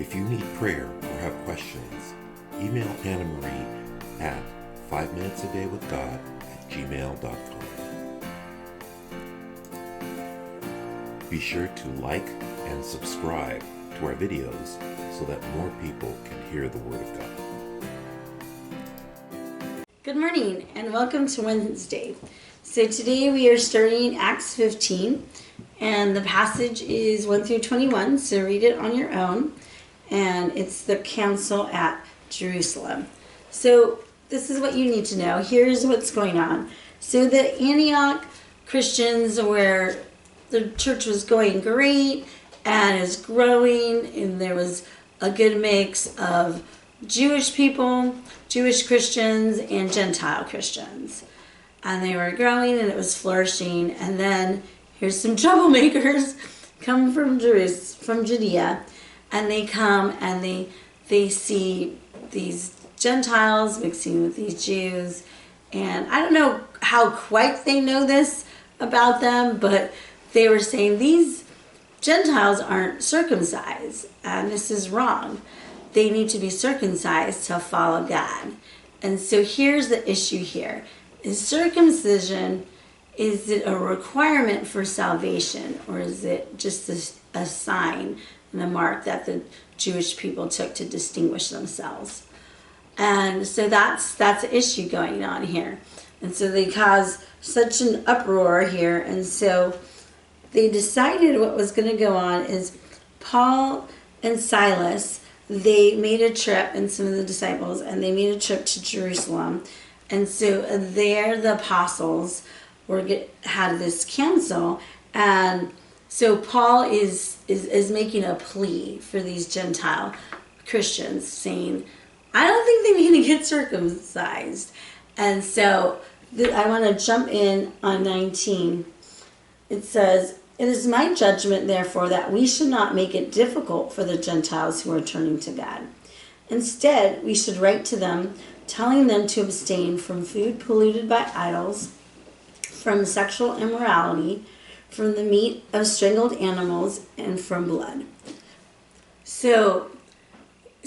If you need prayer or have questions, email Annamarie at 5minutesadayWithGod@gmail.com. Be sure to like and subscribe to our videos so that more people can hear the Word of God. Good morning and welcome to Wednesday. So today we are starting Acts 15 and the passage is 1 through 21, so read it on your own. And it's the council at Jerusalem. So this is what you need to know. Here's what's going on. So the Antioch Christians, where the church was going great and is growing, and there was a good mix of Jewish people, Jewish Christians, and Gentile Christians. And they were growing and it was flourishing. And then here's some troublemakers come from Judea, and they come and they see these Gentiles mixing with these Jews. And I don't know how quite they know this about them, but they were saying these Gentiles aren't circumcised, and this is wrong. They need to be circumcised to follow God. And so here's the issue here. Is circumcision, is it a requirement for salvation, or is it just a sign and a mark that the Jewish people took to distinguish themselves? And so that's the issue going on here. And so they caused such an uproar here. And so they decided what was going to go on is Paul and Silas, they made a trip, and some of the disciples, and they made a trip to Jerusalem. And so there the apostles had this council, and so Paul is making a plea for these Gentile Christians, saying, I don't think they need to get circumcised. And so I want to jump in on 19. It says, it is my judgment, therefore, that we should not make it difficult for the Gentiles who are turning to God. Instead, we should write to them, telling them to abstain from food polluted by idols, from sexual immorality, from the meat of strangled animals, and from blood. So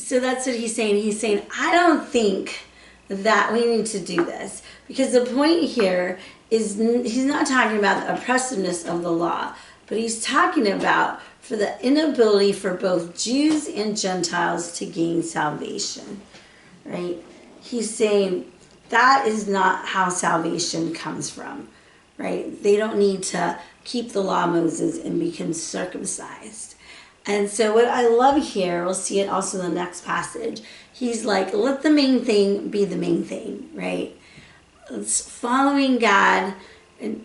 that's what he's saying. He's saying, I don't think that we need to do this. Because the point here is he's not talking about the oppressiveness of the law, but he's talking about for the inability for both Jews and Gentiles to gain salvation, right? He's saying that is not how salvation comes from, right? They don't need to keep the law of Moses and become circumcised. And so what I love here, we'll see it also in the next passage, he's like, let the main thing be the main thing, right? It's following God. It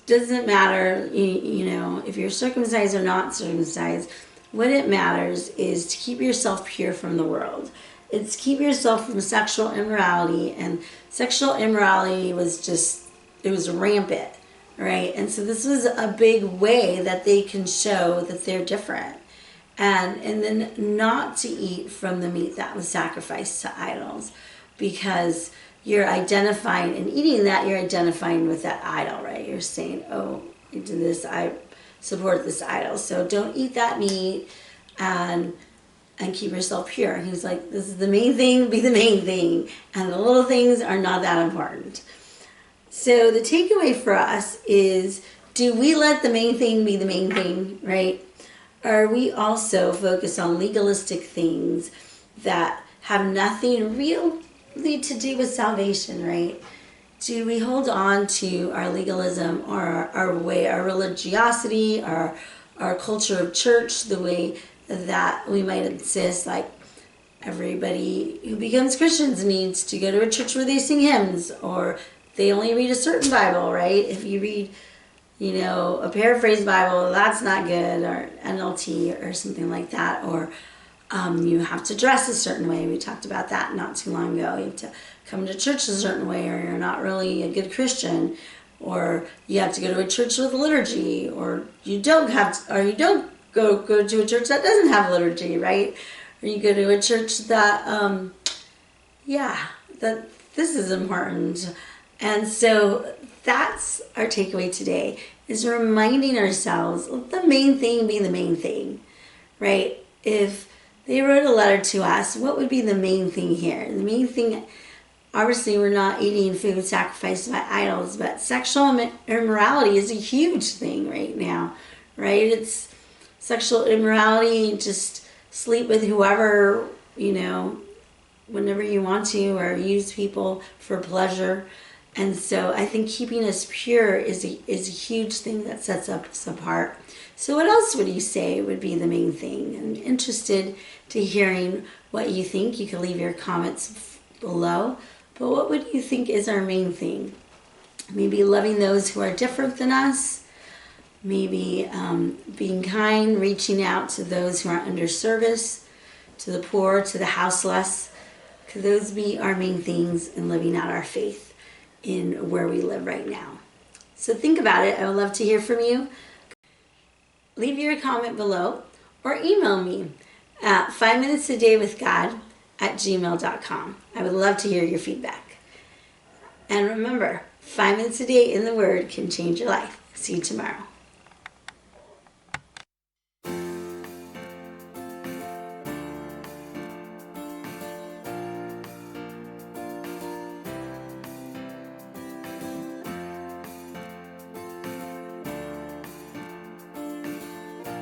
doesn't matter, you know, if you're circumcised or not circumcised. What it matters is to keep yourself pure from the world. It's keep yourself from sexual immorality, and sexual immorality was rampant, right? And so this was a big way that they can show that they're different. And then not to eat from the meat that was sacrificed to idols, because you're identifying, and eating that, you're identifying with that idol, right? You're saying, oh, I did this, I support this idol, so don't eat that meat and keep yourself pure. And he's like, this is the main thing, be the main thing, and the little things are not that important. So the takeaway for us is, do we let the main thing be the main thing, right? Are we also focused on legalistic things that have nothing really to do with salvation, right? Do we hold on to our legalism, or our religiosity, our culture of church, the way that we might insist, like everybody who becomes Christians needs to go to a church where they sing hymns, or they only read a certain Bible, right? If you read, you know, a paraphrased Bible, that's not good, or NLT or something like that, or you have to dress a certain way. We talked about that not too long ago. You have to come to church a certain way, or you're not really a good Christian, or you have to go to a church with liturgy, or you don't go to a church that doesn't have liturgy, right? Or you go to a church that, that this is important. And so that's our takeaway today, is reminding ourselves, let the main thing be the main thing, right? If they wrote a letter to us. What would be the main thing here? The main thing, obviously, we're not eating food sacrificed by idols, but sexual immorality is a huge thing right now, right? It's sexual immorality, just sleep with whoever, whenever you want to, or use people for pleasure. And so I think keeping us pure is a huge thing that sets us apart. So what else would you say would be the main thing? I'm interested to hearing what you think. You can leave your comments below. But what would you think is our main thing? Maybe loving those who are different than us. Maybe being kind, reaching out to those who are under service, to the poor, to the houseless. Could those be our main things in living out our faith in where we live right now? So think about it. I would love to hear from you. Leave your comment below or email me at 5minutesadayWithGod@gmail.com. I would love to hear your feedback. And remember, 5 minutes a day in the Word can change your life. See you tomorrow.